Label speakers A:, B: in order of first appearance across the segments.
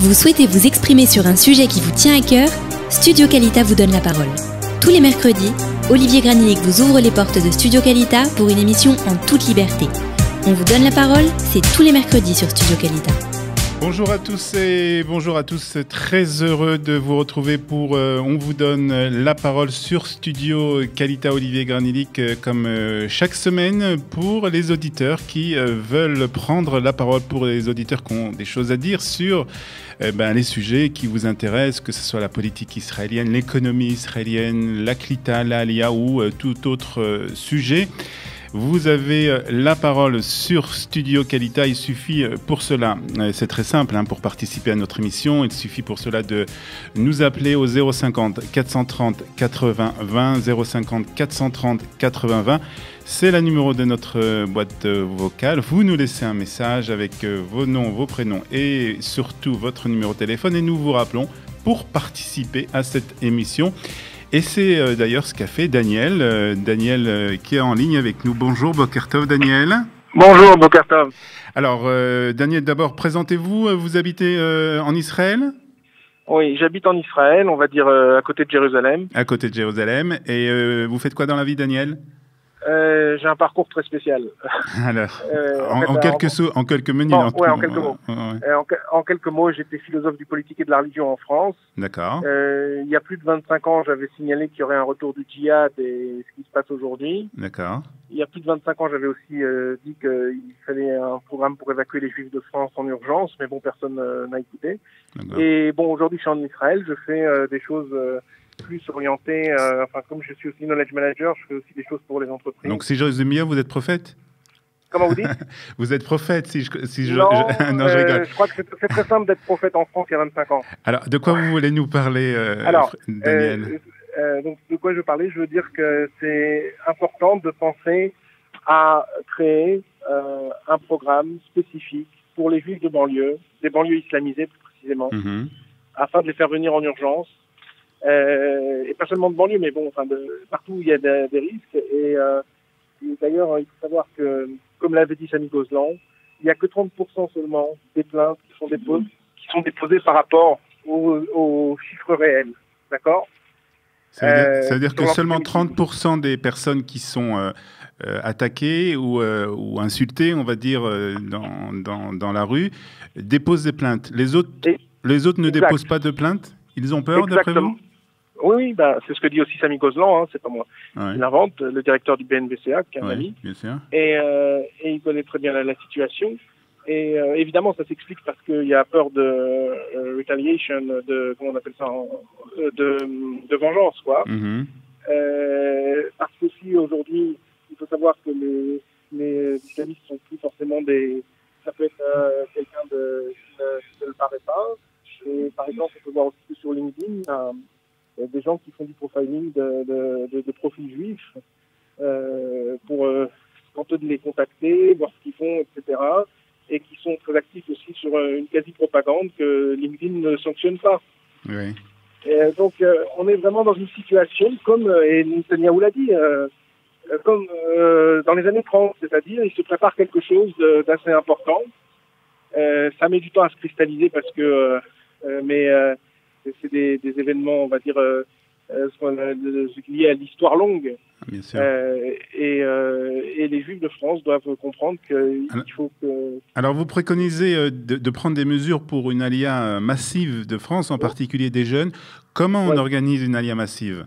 A: Vous souhaitez vous exprimer sur un sujet qui vous tient à cœur? Studio Qualita vous donne la parole. Tous les mercredis, Olivier Granilic vous ouvre les portes de Studio Qualita pour une émission en toute liberté. On vous donne la parole, c'est tous les mercredis sur Studio Qualita.
B: Bonjour à tous et bonjour à tous, très heureux de vous retrouver pour On vous donne la parole sur Studio Qualita. Olivier Granilic comme chaque semaine pour les auditeurs qui veulent prendre la parole, pour les auditeurs qui ont des choses à dire sur les sujets qui vous intéressent, que ce soit la politique israélienne, l'économie israélienne, la Klita, la Aliyah ou tout autre sujet. Vous avez la parole sur Studio Qualita. Il suffit pour cela, c'est très simple, pour participer à notre émission, il suffit pour cela de nous appeler au 050 430 80 20, 050 430 80 20. C'est le numéro de notre boîte vocale. Vous nous laissez un message avec vos noms, vos prénoms et surtout votre numéro de téléphone et nous vous rappelons pour participer à cette émission. Et c'est d'ailleurs ce qu'a fait Daniel. Daniel qui est en ligne avec nous. Bonjour, Boker Tov, Daniel.
C: Bonjour, Boker Tov.
B: Alors, Daniel, d'abord, présentez-vous. Vous habitez en Israël ?
C: Oui, j'habite en Israël, on va dire à côté de Jérusalem.
B: À côté de Jérusalem. Et vous faites quoi dans la vie, Daniel ?
C: J'ai un parcours très spécial.
B: Alors, en quelques minutes.
C: En quelques mots. En quelques mots, j'étais philosophe du politique et de la religion en France.
B: D'accord.
C: Il y a plus de 25 ans, j'avais signalé qu'il y aurait un retour du djihad et ce qui se passe aujourd'hui.
B: D'accord.
C: Il y a plus de 25 ans, j'avais aussi dit qu'il fallait un programme pour évacuer les Juifs de France en urgence, mais bon, personne n'a écouté. D'accord. Et bon, aujourd'hui, je suis en Israël, je fais des choses plus orienté, comme je suis aussi knowledge manager, je fais aussi des choses pour les entreprises.
B: Donc si je résume bien, vous êtes prophète ?
C: Comment vous dites ?
B: Vous êtes prophète,
C: non,
B: je rigole.
C: Je crois que c'est très simple d'être prophète en France il y a 25 ans.
B: Alors, de quoi vous voulez nous parler, Daniel ?
C: Donc, de quoi je veux parler ? Je veux dire que c'est important de penser à créer un programme spécifique pour les juifs de banlieue, des banlieues islamisées plus précisément, afin de les faire venir en urgence. Et pas seulement de banlieue, mais bon, partout où il y a des risques. Et d'ailleurs, il faut savoir que, comme l'avait dit Samy Gozlan, il n'y a que 30% seulement des plaintes qui sont déposées par rapport aux chiffres réels. D'accord ?
B: Ça veut dire que seulement 30% des personnes qui sont attaquées ou insultées, on va dire, dans la rue, déposent des plaintes. Les autres ne déposent pas de plaintes ? Ils ont peur, d'après vous ?
C: Oui, c'est ce que dit aussi Samy Gozlan, c'est pas moi. Il invente, le directeur du BNBCA, qui est un ami.
B: Bien sûr.
C: Et il connaît très bien la situation. Et évidemment, ça s'explique parce qu'il y a peur de retaliation, comment on appelle ça, de vengeance, quoi. Parce qu'aussi, aujourd'hui, il faut savoir que les islamistes sont plus forcément ça peut être quelqu'un qui ne le paraît pas. Et par exemple, on peut voir aussi sur LinkedIn des gens qui font du profiling de profils juifs pour tenter de les contacter, voir ce qu'ils font, etc. Et qui sont très actifs aussi sur une quasi-propagande que LinkedIn ne sanctionne pas.
B: Oui.
C: Et donc, on est vraiment dans une situation, comme Netanyahou l'a dit, comme dans les années 30, c'est-à-dire il se prépare quelque chose d'assez important. Ça met du temps à se cristalliser parce que c'est des événements, on va dire, liés à l'histoire longue.
B: Bien sûr.
C: Et les Juifs de France doivent comprendre qu'il faut que...
B: Alors, vous préconisez de prendre des mesures pour une aliyah massive de France, en particulier des jeunes. Comment on organise une aliyah massive ?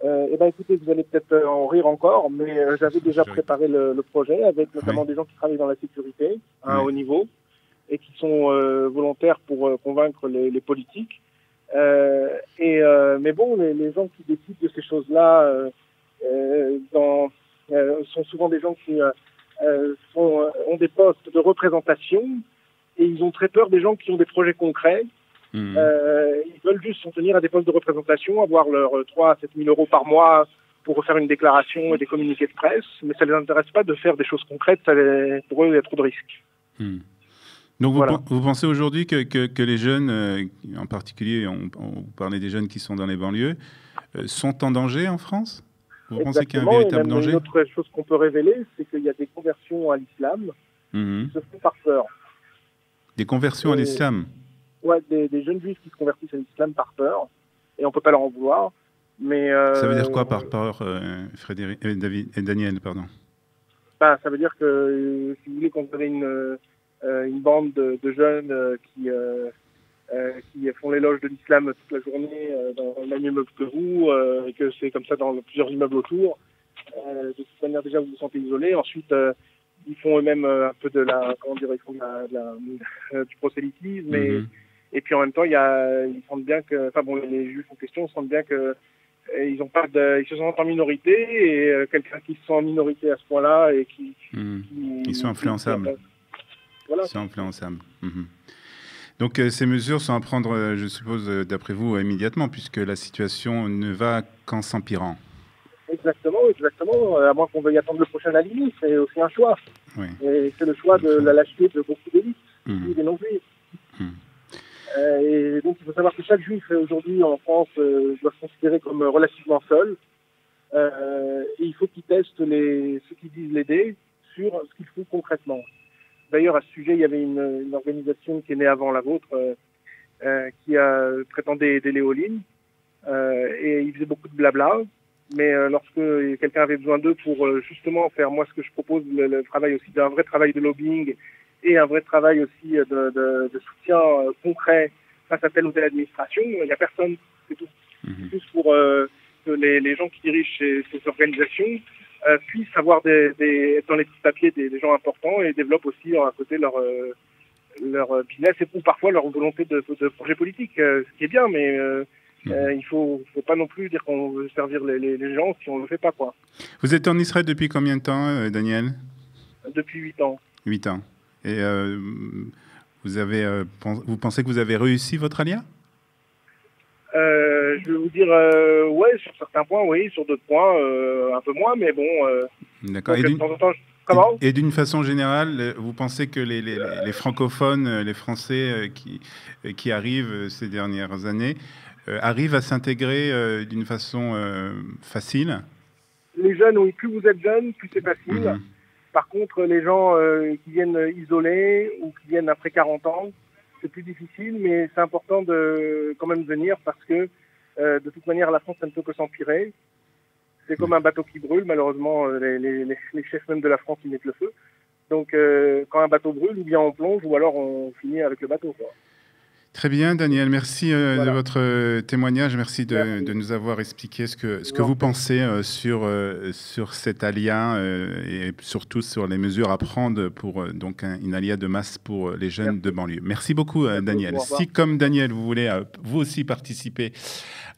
C: Écoutez, vous allez peut-être en rire encore, mais j'avais déjà préparé le projet avec notamment des gens qui travaillent dans la sécurité à un haut niveau et qui sont volontaires pour convaincre les politiques. Mais bon, les gens qui décident de ces choses-là sont souvent des gens qui ont des postes de représentation et ils ont très peur des gens qui ont des projets concrets. Ils veulent juste s'en tenir à des postes de représentation, avoir leurs 3 à 7 000 euros par mois pour faire une déclaration et des communiqués de presse, mais ça ne les intéresse pas de faire des choses concrètes, pour eux, il y a trop de risques.
B: Donc vous pensez aujourd'hui que les jeunes, en particulier, on parlait des jeunes qui sont dans les banlieues, sont en danger en France ? Vous pensez qu'il y a un véritable danger ?
C: Une autre chose qu'on peut révéler, c'est qu'il y a des conversions à l'islam qui se font par peur.
B: Des conversions à l'islam ?
C: Ouais, des jeunes juifs qui se convertissent à l'islam par peur, et on peut pas leur en vouloir. Mais
B: ça veut dire quoi par peur, Frédéric, David et Daniel, pardon?
C: Bah, ça veut dire que si vous voulez, quand vous avez une bande de jeunes qui font l'éloge de l'islam toute la journée dans le même immeuble que vous, et que c'est comme ça dans plusieurs immeubles autour, de toute manière déjà vous vous sentez isolé. Ensuite, ils font eux-mêmes un peu de la, comment dire, ils font du prosélytisme, et puis en même temps, ils sentent bien que, enfin bon, les juifs en question sentent bien que ils se sentent en minorité, et quelqu'un qui se sent en minorité à ce point-là et
B: ils sont influençables.
C: Voilà.
B: Ils sont influençables. Donc ces mesures sont à prendre, je suppose, d'après vous, immédiatement, puisque la situation ne va qu'en s'empirant.
C: Exactement. À moins qu'on veuille attendre le prochain alignement, c'est aussi un choix.
B: Oui.
C: Et c'est le choix de la lâcheté de beaucoup d'élites, des non-juifs. Et donc il faut savoir que chaque juif aujourd'hui en France doit se considérer comme relativement seul. Et il faut qu'il teste ceux qui disent l'aider sur ce qu'il faut concrètement. D'ailleurs, à ce sujet, il y avait une organisation qui est née avant la vôtre qui prétendait aider les all-in. Et ils faisaient beaucoup de blabla. Mais lorsque quelqu'un avait besoin d'eux pour justement faire, moi, ce que je propose, le travail aussi d'un vrai travail de lobbying et un vrai travail aussi de soutien concret face à telle ou telle administration, il n'y a personne, c'est tout. C'est juste pour que les gens qui dirigent ces organisations puissent avoir dans les petits papiers des gens importants et développent aussi à côté leur business ou parfois leur volonté de projet politique, ce qui est bien, mais il faut pas non plus dire qu'on veut servir les gens si on ne le fait pas, quoi.
B: Vous êtes en Israël depuis combien de temps, Daniel?
C: Depuis 8 ans.
B: 8 ans. Et vous pensez que vous avez réussi votre alia?
C: Je vais vous dire, ouais, sur certains points, oui, sur d'autres points, un peu moins, mais bon.
B: D'accord. Et d'une façon générale, vous pensez que les francophones, les Français qui arrivent ces dernières années, arrivent à s'intégrer d'une façon facile?
C: Les jeunes, oui, plus vous êtes jeune, plus c'est facile. Par contre, les gens qui viennent isolés ou qui viennent après 40 ans, c'est plus difficile, mais c'est important de quand même venir parce que de toute manière, la France, ça ne peut que s'empirer. C'est comme un bateau qui brûle, malheureusement, les chefs même de la France, ils mettent le feu. Donc, quand un bateau brûle, ou bien on plonge, ou alors on finit avec le bateau, quoi.
B: Très bien, Daniel. Merci de votre témoignage. Merci de nous avoir expliqué ce que vous pensez sur cet alia et surtout sur les mesures à prendre pour donc une alia de masse pour les jeunes de banlieue. Merci beaucoup, Daniel. Si, comme Daniel, vous voulez vous aussi participer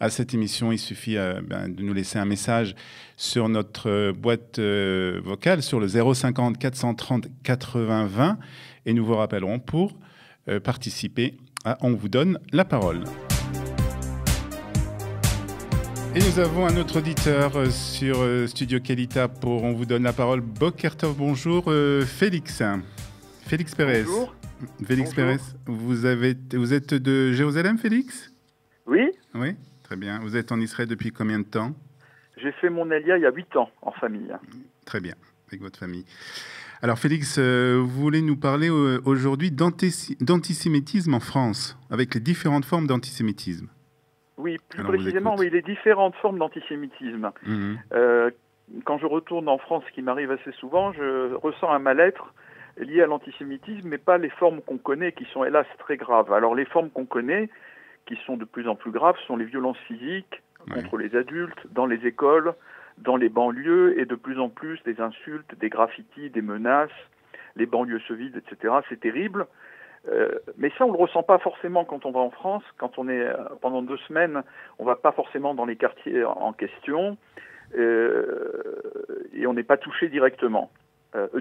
B: à cette émission, il suffit de nous laisser un message sur notre boîte vocale sur le 050 430 80 20 et nous vous rappellerons pour participer. On vous donne la parole. Et nous avons un autre auditeur sur Studio Kalita pour On vous donne la parole. Bokertov, bonjour. Félix. Félix Pérez.
D: Bonjour.
B: Félix Pérez, vous êtes de Jérusalem, Félix?
D: Oui.
B: Oui, très bien. Vous êtes en Israël depuis combien de temps?
D: J'ai fait mon alia il y a 8 ans en famille.
B: Très bien, avec votre famille. Alors Félix, vous voulez nous parler aujourd'hui d'antisémitisme en France, avec les différentes formes d'antisémitisme.
D: Oui, plus précisément, oui, les différentes formes d'antisémitisme. Quand je retourne en France, ce qui m'arrive assez souvent, je ressens un mal-être lié à l'antisémitisme, mais pas les formes qu'on connaît, qui sont hélas très graves. Alors les formes qu'on connaît, qui sont de plus en plus graves, sont les violences physiques contre les adultes, dans les écoles, dans les banlieues, et de plus en plus des insultes, des graffitis, des menaces, les banlieues se vident, etc. C'est terrible. Mais ça, on ne le ressent pas forcément quand on va en France. Quand on est pendant 2 semaines, on ne va pas forcément dans les quartiers en question, et on n'est pas touché directement.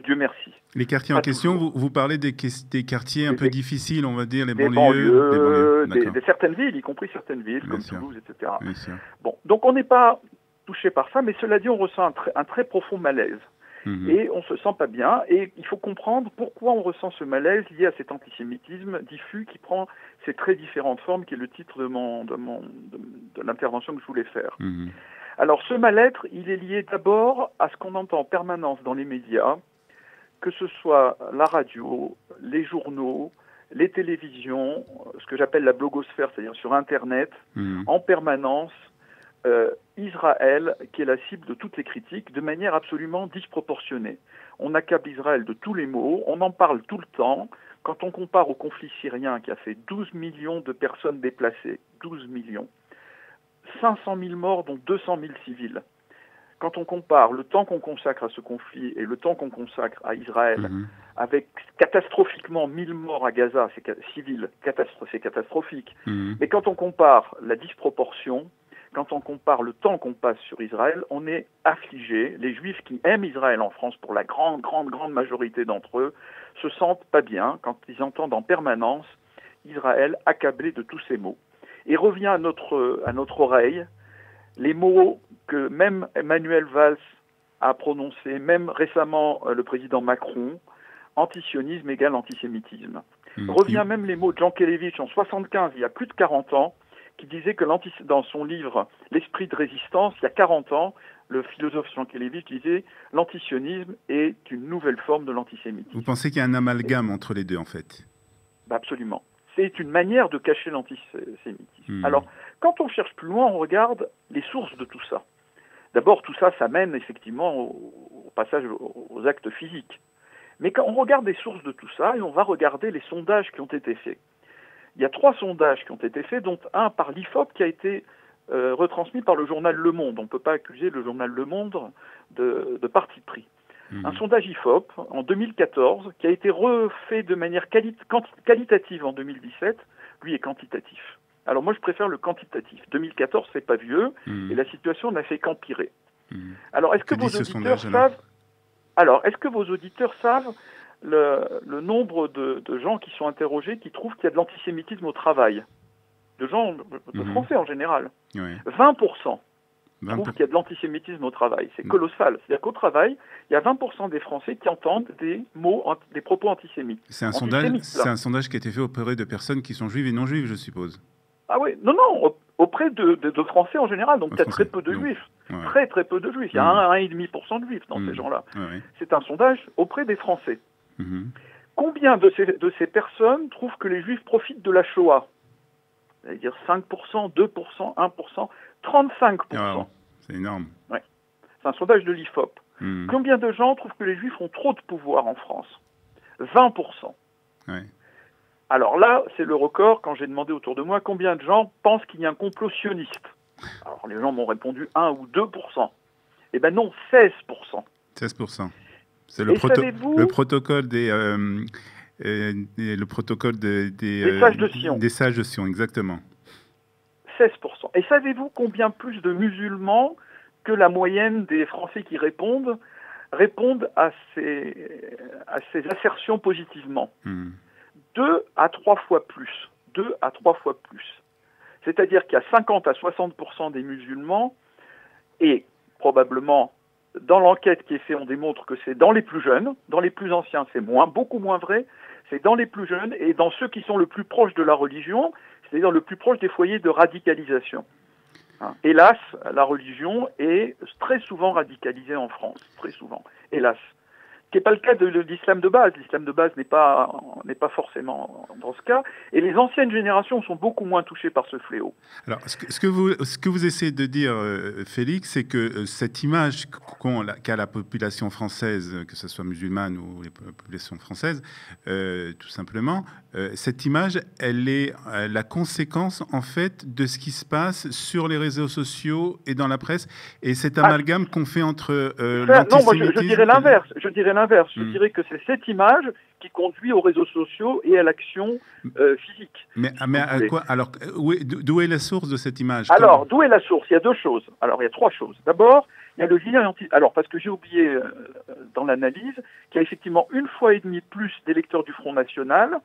D: Dieu merci.
B: Les quartiers en question, vous parlez des quartiers un peu difficiles, on va dire, les
D: banlieues, de certaines villes, y compris certaines villes, comme Toulouse, etc. Bon, donc on n'est pas touché par ça, mais cela dit, on ressent un très profond malaise. Et on se sent pas bien, et il faut comprendre pourquoi on ressent ce malaise lié à cet antisémitisme diffus qui prend ces très différentes formes, qui est le titre de l'intervention que je voulais faire. Alors ce mal-être, il est lié d'abord à ce qu'on entend en permanence dans les médias, que ce soit la radio, les journaux, les télévisions, ce que j'appelle la blogosphère, c'est-à-dire sur Internet, en permanence, Israël, qui est la cible de toutes les critiques, de manière absolument disproportionnée. On accable Israël de tous les maux, on en parle tout le temps. Quand on compare au conflit syrien qui a fait 12 millions de personnes déplacées, 12 millions, 500 000 morts, dont 200 000 civils. Quand on compare le temps qu'on consacre à ce conflit et le temps qu'on consacre à Israël, avec catastrophiquement 1000 morts à Gaza, c'est civils, c'est catastrophique. Mais quand on compare la disproportion, quand on compare le temps qu'on passe sur Israël, on est affligé. Les Juifs qui aiment Israël en France, pour la grande majorité d'entre eux, se sentent pas bien quand ils entendent en permanence Israël accablé de tous ces maux. Et revient à notre oreille les mots que même Emmanuel Valls a prononcés, même récemment le président Macron, antisionisme égale antisémitisme. Revient même les mots de Jankélévitch en 1975, il y a plus de 40 ans, qui disait que dans son livre « L'esprit de résistance », il y a 40 ans, le philosophe Jankélévitch disait « L'antisionisme est une nouvelle forme de l'antisémitisme ».
B: Vous pensez qu'il y a un amalgame entre les deux, en fait?
D: Absolument. C'est une manière de cacher l'antisémitisme. Alors, quand on cherche plus loin, on regarde les sources de tout ça. D'abord, tout ça, ça mène effectivement au passage aux actes physiques. Mais quand on regarde les sources de tout ça, et on va regarder les sondages qui ont été faits. Il y a 3 sondages qui ont été faits, dont un par l'IFOP qui a été retransmis par le journal Le Monde. On ne peut pas accuser le journal Le Monde de parti pris. Un sondage IFOP en 2014 qui a été refait de manière qualitative en 2017, lui est quantitatif. Alors moi je préfère le quantitatif. 2014 c'est pas vieux et la situation n'a fait qu'empirer. Alors est-ce que vos auditeurs savent est-ce que vos auditeurs savent le nombre de gens qui sont interrogés qui trouvent qu'il y a de l'antisémitisme au travail? De gens, de Français en général. 20%. Trouvent qu'il y a de l'antisémitisme au travail. C'est colossal. C'est-à-dire qu'au travail, il y a 20% des Français qui entendent des propos antisémites.
B: C'est un sondage qui a été fait auprès de personnes qui sont juives et non juives, je suppose.
D: Ah oui, non, auprès de Français en général. Donc il y a très peu de juifs. Très peu de juifs. Il y a 1,5% de juifs dans ces gens-là. C'est un sondage auprès des Français. Combien de ces personnes trouvent que les juifs profitent de la Shoah? C'est-à-dire 5%, 2%, 1%, 35%.
B: Wow, c'est énorme.
D: Ouais. C'est un sondage de l'IFOP. Combien de gens trouvent que les Juifs ont trop de pouvoir en France? 20%.
B: Ouais.
D: Alors là, c'est le record. Quand j'ai demandé autour de moi combien de gens pensent qu'il y a un complot sioniste. Alors les gens m'ont répondu 1 ou 2%. Eh bien non, 16%.
B: 16%. C'est le protocole des
D: sages de Sion.
B: Des sages de Sion, exactement.
D: 16%. Et savez-vous combien plus de musulmans que la moyenne des Français qui répondent à ces assertions positivement? 2 à 3 fois plus. 2 à 3 fois plus. C'est-à-dire qu'il y a 50 à 60% des musulmans, et probablement dans l'enquête qui est faite, on démontre que c'est dans les plus jeunes, dans les plus anciens, c'est beaucoup moins vrai, c'est dans les plus jeunes et dans ceux qui sont le plus proches de la religion, c'est-à-dire le plus proche des foyers de radicalisation. Hélas, la religion est très souvent radicalisée en France, très souvent, hélas. Ce qui n'est pas le cas de l'islam de base. L'islam de base n'est pas forcément dans ce cas. Et les anciennes générations sont beaucoup moins touchées par ce fléau.
B: Alors, ce que vous essayez de dire, Félix, c'est que cette image qu'a la population française, que ce soit musulmane ou les populations françaises, tout simplement, cette image, elle est la conséquence, en fait, de ce qui se passe sur les réseaux sociaux et dans la presse. Et cet amalgame qu'on fait entre l'antisémitisme...
D: Non, moi, je dirais l'inverse. Je dirais que c'est cette image qui conduit aux réseaux sociaux et à l'action physique.
B: Mais à quoi? Alors, d'où est la source de cette image?
D: Alors, d'où est la source? Il y a 2 choses. Alors, il y a 3 choses. D'abord, il y a le lien Alors, parce que j'ai oublié dans l'analyse qu'il y a effectivement 1,5 fois plus d'électeurs du Front National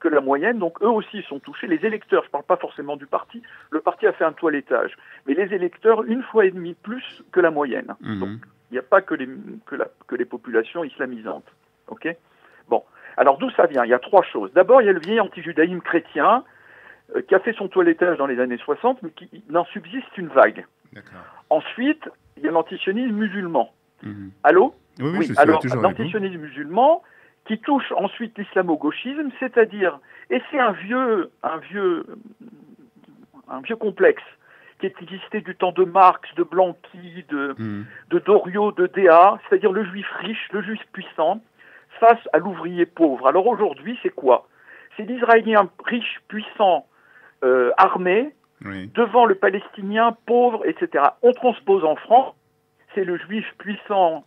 D: que la moyenne, donc eux aussi sont touchés. Les électeurs, je ne parle pas forcément du parti, le parti a fait un toilettage, mais les électeurs 1,5 fois plus que la moyenne. Donc, il n'y a pas que les populations islamisantes. Ok? Bon. Alors, d'où ça vient? Il y a 3 choses. D'abord, il y a le vieil antijudaïsme chrétien qui a fait son toilettage dans les années 60, mais qui n'en subsiste une vague. Ensuite, il y a l'antisionisme musulman. Allô?
B: Oui,
D: alors, l'antisionisme musulman qui touche ensuite l'islamo-gauchisme, c'est-à-dire, et c'est un vieux complexe qui existait du temps de Marx, de Blanqui, de Doriot, de Déa, c'est-à-dire le juif riche, le juif puissant, face à l'ouvrier pauvre. Alors aujourd'hui, c'est quoi? C'est l'Israélien riche, puissant, armé, devant le Palestinien pauvre, etc. On transpose en France, c'est le juif puissant,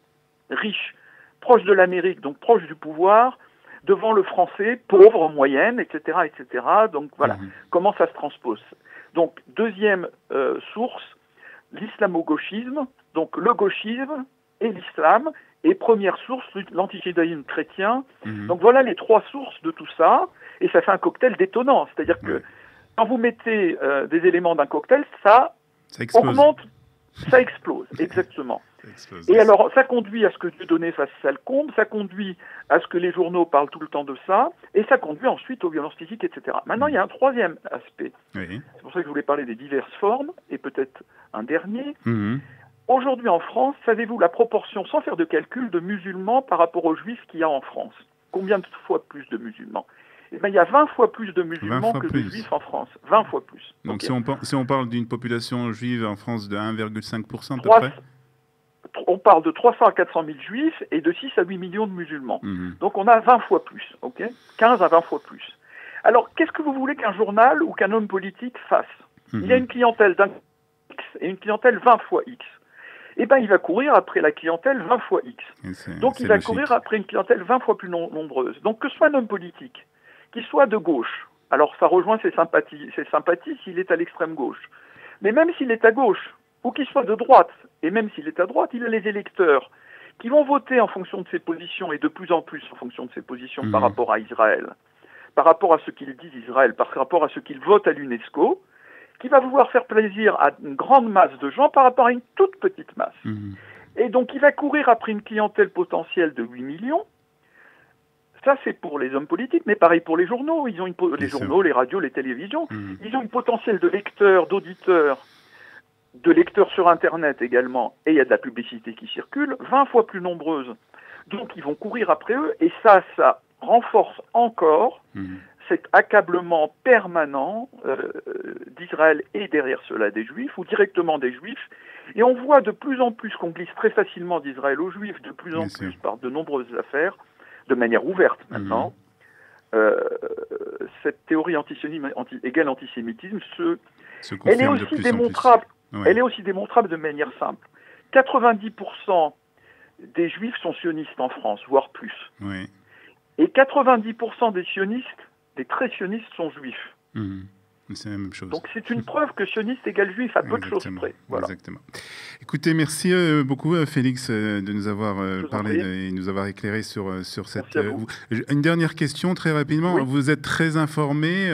D: riche, proche de l'Amérique, donc proche du pouvoir, devant le Français pauvre en moyenne, etc., etc. Donc voilà comment ça se transpose. Donc deuxième source, l'islamo-gauchisme, donc le gauchisme et l'islam, et première source, l'antijudaïsme chrétien. Donc voilà les trois sources de tout ça, et ça fait un cocktail détonnant. C'est-à-dire que quand vous mettez des éléments d'un cocktail, ça augmente, ça explose, exactement. Et alors, ça conduit à ce que Dieudonné fasse sale combe, ça conduit à ce que les journaux parlent tout le temps de ça, et ça conduit ensuite aux violences physiques, etc. Maintenant, il y a un troisième aspect. C'est pour ça que je voulais parler des diverses formes, et peut-être un dernier. Aujourd'hui, en France, savez-vous la proportion, sans faire de calcul, de musulmans par rapport aux juifs qu'il y a en France? Combien de fois plus de musulmans? Eh bien, il y a 20 fois plus de musulmans que de juifs en France. 20 fois plus.
B: Donc, si on parle d'une population juive en France de 1,5% à peu près?
D: On parle de 300 à 400 000 juifs et de 6 à 8 millions de musulmans. Donc on a 20 fois plus, 15 à 20 fois plus. Alors, qu'est-ce que vous voulez qu'un journal ou qu'un homme politique fasse? Il y a une clientèle d'un X et une clientèle 20 fois X. Eh bien, il va courir après la clientèle 20 fois X. Donc il va courir après une clientèle 20 fois plus nombreuse. Donc que ce soit un homme politique, qu'il soit de gauche, alors ça rejoint ses sympathies s'il est à l'extrême gauche. Mais même s'il est à gauche, ou qu'il soit de droite, et même s'il est à droite, il a les électeurs qui vont voter en fonction de ses positions, et de plus en plus en fonction de ses positions par rapport à Israël, par rapport à ce qu'il dit d'Israël, par rapport à ce qu'il vote à l'UNESCO, qui va vouloir faire plaisir à une grande masse de gens par rapport à une toute petite masse. Et donc il va courir après une clientèle potentielle de 8 millions. Ça, c'est pour les hommes politiques, mais pareil pour les journaux. Ils ont les journaux, les radios, les télévisions. Ils ont une potentiel de lecteurs, d'auditeurs, de lecteurs sur Internet également, et il y a de la publicité qui circule, 20 fois plus nombreuse. Donc ils vont courir après eux, et ça renforce encore cet accablement permanent d'Israël et derrière cela des Juifs, ou directement des Juifs. Et on voit de plus en plus qu'on glisse très facilement d'Israël aux Juifs, de plus en plus par de nombreuses affaires, de manière ouverte maintenant. Cette théorie antisionisme égale antisémitisme, elle est aussi démontrable. Elle est aussi démontrable de manière simple. 90% des Juifs sont sionistes en France, voire plus. Et 90% des sionistes, des très sionistes, sont juifs.
B: C'est la même chose.
D: Donc c'est une preuve que sioniste égale juif à peu de choses près. Voilà.
B: Exactement. Écoutez, merci beaucoup Félix de nous avoir parlé et nous avoir éclairé sur cette... Une dernière question très rapidement. Vous êtes très informé.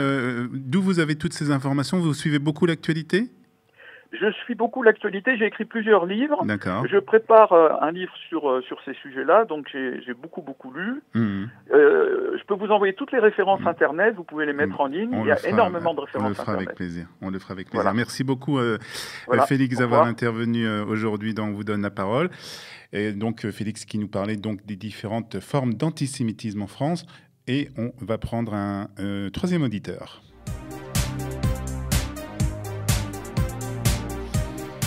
B: D'où vous avez toutes ces informations? Vous suivez beaucoup l'actualité?
D: Je suis beaucoup l'actualité, j'ai écrit plusieurs livres.
B: D'accord.
D: Je prépare un livre sur ces sujets-là, donc j'ai beaucoup lu. Je peux vous envoyer toutes les références Internet, vous pouvez les mettre en ligne. Il y a énormément de références Internet.
B: On le fera avec plaisir. Merci beaucoup Félix d'avoir intervenu aujourd'hui dans On vous donne la parole. Et donc Félix qui nous parlait donc des différentes formes d'antisémitisme en France. Et on va prendre un troisième auditeur.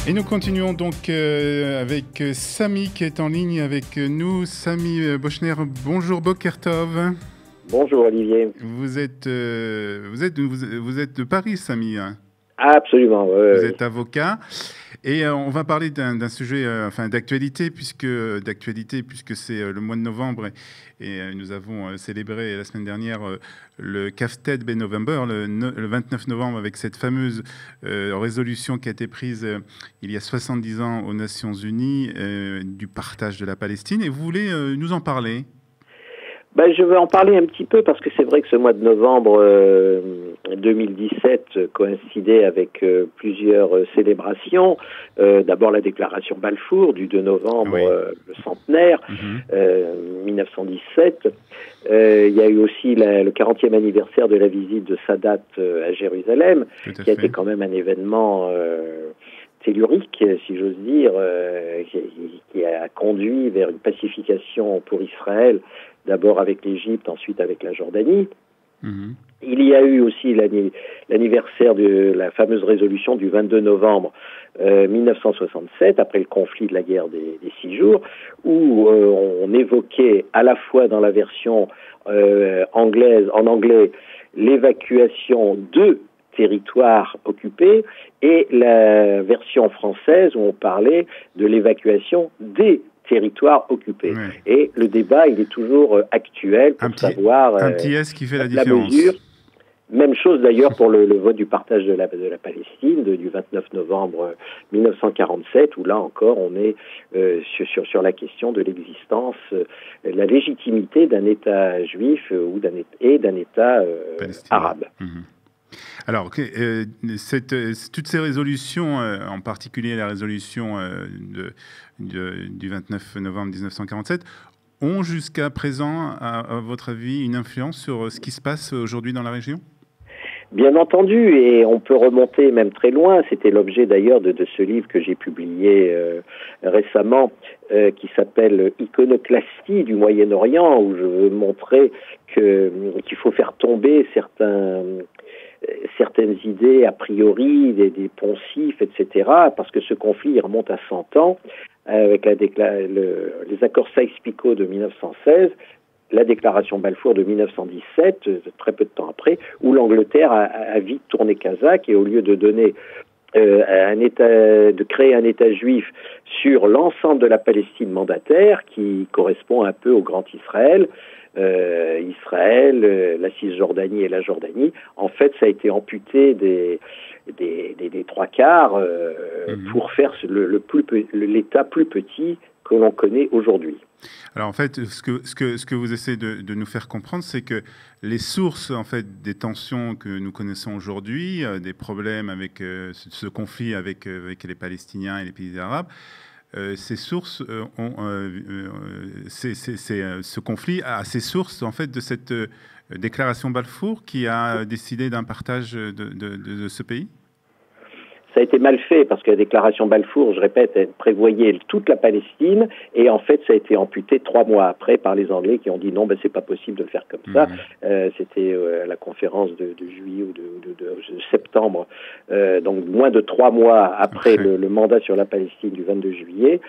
B: Et nous continuons donc avec Samy qui est en ligne avec nous. Samy Bochner, bonjour Boker Tov.
E: Bonjour Olivier.
B: Vous êtes de Paris, Samy, hein?
E: Absolument.
B: Vous êtes avocat. Et on va parler d'un sujet d'actualité puisque c'est le mois de novembre et nous avons célébré la semaine dernière le Kaftet Ben November, le 29 novembre, avec cette fameuse résolution qui a été prise il y a 70 ans aux Nations Unies du partage de la Palestine. Et vous voulez nous en parler?
E: Je vais en parler un petit peu parce que c'est vrai que ce mois de novembre 2017 coïncidait avec plusieurs célébrations. D'abord la déclaration Balfour du 2 novembre, le centenaire, 1917. Il y a eu aussi le 40e anniversaire de la visite de Sadat à Jérusalem, qui a été quand même un événement tellurique, si j'ose dire, qui a conduit vers une pacification pour Israël d'abord avec l'Égypte, ensuite avec la Jordanie. Il y a eu aussi l'anniversaire de la fameuse résolution du 22 novembre 1967, après le conflit de la guerre des 6 jours, où on évoquait à la fois dans la version anglaise, en anglais, l'évacuation de territoires occupés et la version française où on parlait de l'évacuation des territoires occupés. Ouais. Et le débat, il est toujours actuel pour savoir
B: un petit S qui fait la différence.
E: Mesure. Même chose d'ailleurs pour le vote du partage de la Palestine du 29 novembre 1947, où là encore on est sur la question de l'existence, la légitimité d'un État juif ou d'un État arabe.
B: Alors, toutes ces résolutions, en particulier la résolution du 29 novembre 1947, ont jusqu'à présent, à votre avis, une influence sur ce qui se passe aujourd'hui dans la région ?
E: Bien entendu, et on peut remonter même très loin. C'était l'objet d'ailleurs de ce livre que j'ai publié récemment, qui s'appelle « Iconoclastie du Moyen-Orient », où je veux montrer qu'il faut faire tomber certaines idées a priori, des poncifs, etc., parce que ce conflit remonte à 100 ans, avec les accords Sykes-Picot de 1916, la déclaration Balfour de 1917, très peu de temps après, où l'Angleterre a vite tourné kazakh et au lieu de donner de créer un État juif sur l'ensemble de la Palestine mandataire, qui correspond un peu au Grand Israël, la Cisjordanie et la Jordanie, en fait, ça a été amputé des 3/4 pour faire l'État plus petit que l'on connaît aujourd'hui.
B: Alors en fait, ce que vous essayez de nous faire comprendre, c'est que les sources en fait des tensions que nous connaissons aujourd'hui, des problèmes avec ce conflit avec les Palestiniens et les pays arabes, ces sources ce conflit a ses sources en fait de cette déclaration Balfour qui a décidé d'un partage de ce pays.
E: Ça a été mal fait parce que la déclaration Balfour, je répète, elle prévoyait toute la Palestine et en fait ça a été amputé 3 mois après par les Anglais qui ont dit non, c'est pas possible de le faire comme ça. C'était à la conférence de juillet ou de septembre, donc moins de 3 mois après le mandat sur la Palestine du 22 juillet.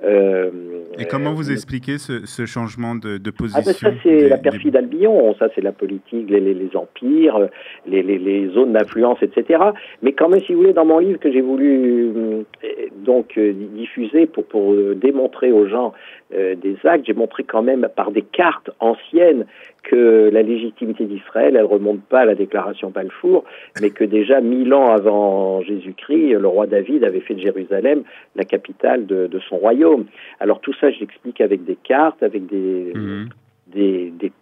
B: Et comment vous expliquez ce changement de position?
E: Ça c'est la perfide Albion, ça c'est la politique, les empires, les zones d'influence, etc. Mais quand même, si vous voulez, dans mon livre que j'ai voulu diffuser pour démontrer aux gens des actes, j'ai montré quand même par des cartes anciennes que la légitimité d'Israël, elle remonte pas à la déclaration Balfour, mais que déjà 1000 ans avant Jésus-Christ, le roi David avait fait de Jérusalem la capitale de son royaume. Alors tout ça, je l'explique avec des cartes, avec des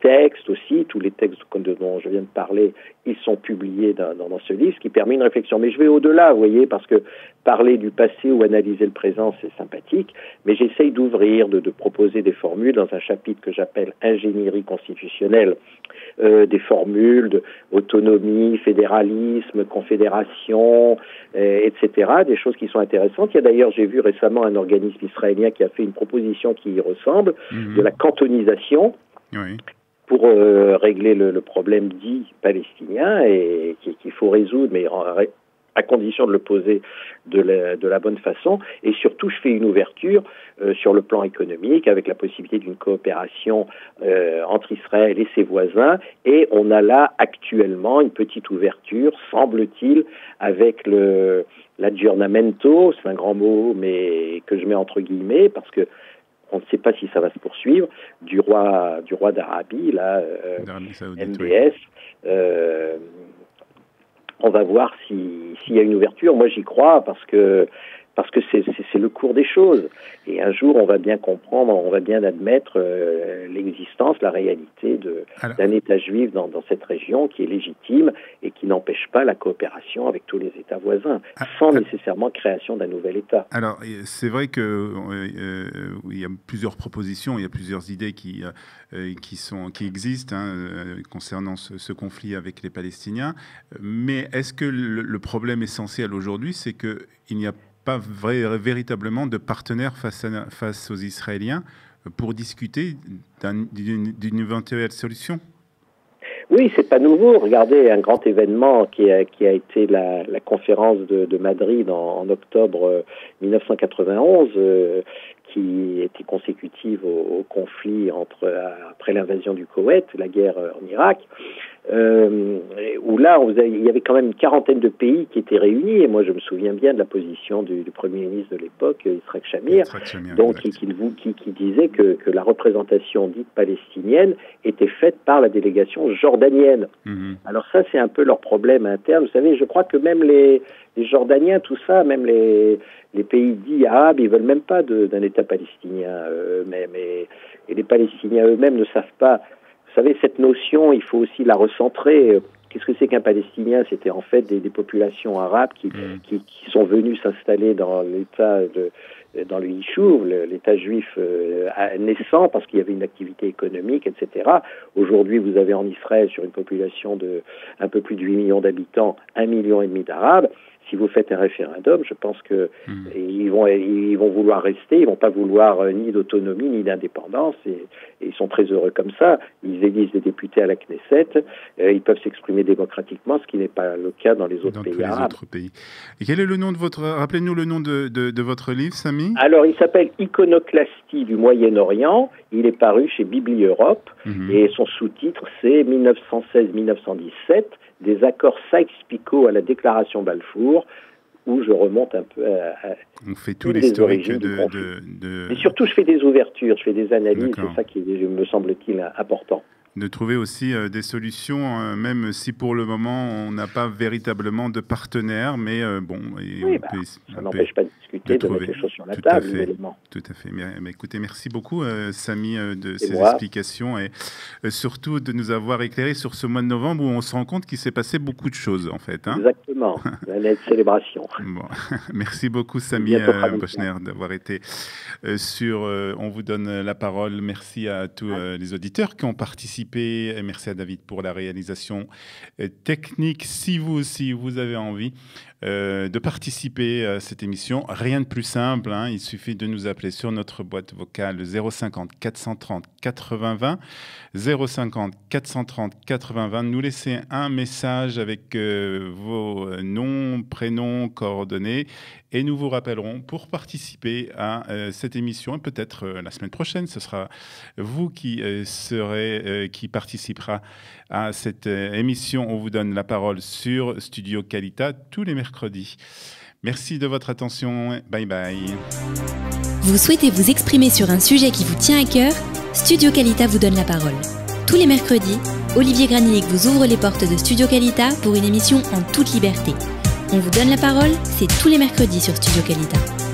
E: textes aussi. Tous les textes dont je viens de parler, ils sont publiés dans ce livre, ce qui permet une réflexion. Mais je vais au-delà, vous voyez, parce que parler du passé ou analyser le présent, c'est sympathique, mais j'essaye d'ouvrir, de proposer des formules dans un chapitre que j'appelle « Ingénierie constitutionnelle », des formules d'autonomie, fédéralisme, confédération, etc., des choses qui sont intéressantes. Il y a d'ailleurs, j'ai vu récemment un organisme israélien qui a fait une proposition qui y ressemble, de la cantonisation, pour régler le problème dit palestinien et qu'il faut résoudre, mais à condition de le poser de la bonne façon. Et surtout, je fais une ouverture sur le plan économique avec la possibilité d'une coopération entre Israël et ses voisins. Et on a là actuellement une petite ouverture, semble-t-il, avec l'aggiornamento, c'est un grand mot, mais que je mets entre guillemets, parce que on ne sait pas si ça va se poursuivre, du roi d'Arabie, là, MBS. On va voir s'il y a une ouverture. Moi, j'y crois parce que c'est le cours des choses. Et un jour, on va bien comprendre, on va bien admettre l'existence, la réalité d'un État juif dans cette région qui est légitime et qui n'empêche pas la coopération avec tous les États voisins, sans nécessairement création d'un nouvel État.
B: Alors, c'est vrai qu'il y a plusieurs propositions, il y a plusieurs idées qui existent concernant ce conflit avec les Palestiniens. Mais est-ce que le problème essentiel aujourd'hui, c'est qu'il n'y a pas véritablement de partenaires face aux Israéliens pour discuter d'une éventuelle solution.
E: Oui, c'est pas nouveau. Regardez, un grand événement qui a été la conférence de Madrid en octobre 1991, qui était consécutive au conflit après l'invasion du Koweït, la guerre en Irak, où là, il y avait quand même une quarantaine de pays qui étaient réunis, et moi je me souviens bien de la position du Premier ministre de l'époque, Yitzhak Shamir, qui disait que la représentation dite palestinienne était faite par la délégation jordanienne. Alors ça, c'est un peu leur problème interne. Vous savez, je crois que même les Jordaniens, tout ça, même les pays dits arabes, ils veulent même pas d'un État palestinien, et les Palestiniens eux-mêmes ne savent pas. Vous savez, cette notion, il faut aussi la recentrer. Qu'est-ce que c'est qu'un Palestinien? C'était en fait des populations arabes qui sont venues s'installer dans l'État dans le Yishuv, l'État juif naissant, parce qu'il y avait une activité économique, etc. Aujourd'hui, vous avez en Israël, sur une population de un peu plus de 8 millions d'habitants, 1,5 million d'Arabes. Si vous faites un référendum, je pense que ils vont vouloir rester, ils vont pas vouloir ni d'autonomie ni d'indépendance, et ils sont très heureux comme ça. Ils élisent des députés à la Knesset, ils peuvent s'exprimer démocratiquement, ce qui n'est pas le cas dans les autres pays arabes.
B: Et quel est le nom de rappelez-nous le nom de votre livre, Sami?
E: Alors, il s'appelle Iconoclastie du Moyen-Orient. Il est paru chez Bibli Europe, et son sous-titre c'est 1916-1917. Des accords Sykes-Picot à la déclaration Balfour, où je remonte un peu à
B: on fait tout l'historique
E: Mais surtout, je fais des ouvertures, je fais des analyses, c'est ça qui me semble-t-il important.
B: De trouver aussi des solutions, même si pour le moment on n'a pas véritablement de partenaire, mais bon,
E: ça n'empêche pas de discuter, de mettre les choses sur la table, évidemment.
B: Tout à fait. Mais écoutez, merci beaucoup, Sami, de ces explications et surtout de nous avoir éclairé sur ce mois de novembre où on se rend compte qu'il s'est passé beaucoup de choses, en fait.
E: Exactement, l'année de célébration.
B: Bon. Merci beaucoup, Sami Bochner, d'avoir été sur On vous donne la parole. Merci à tous les auditeurs qui ont participé. Et merci à David pour la réalisation technique. Si vous aussi, vous avez envie de participer à cette émission, rien de plus simple, il suffit de nous appeler sur notre boîte vocale 050 430 80 20, 050 430 80 20, nous laisser un message avec vos noms, prénoms, coordonnées, et nous vous rappellerons pour participer à cette émission, et peut-être la semaine prochaine, ce sera vous qui participera à cette émission. On vous donne la parole sur Studio Kalita tous les mercredis. Merci de votre attention. Bye bye.
A: Vous souhaitez vous exprimer sur un sujet qui vous tient à cœur? Studio Kalita vous donne la parole. Tous les mercredis, Olivier Granilic vous ouvre les portes de Studio Kalita pour une émission en toute liberté. On vous donne la parole, c'est tous les mercredis sur Studio Kalita.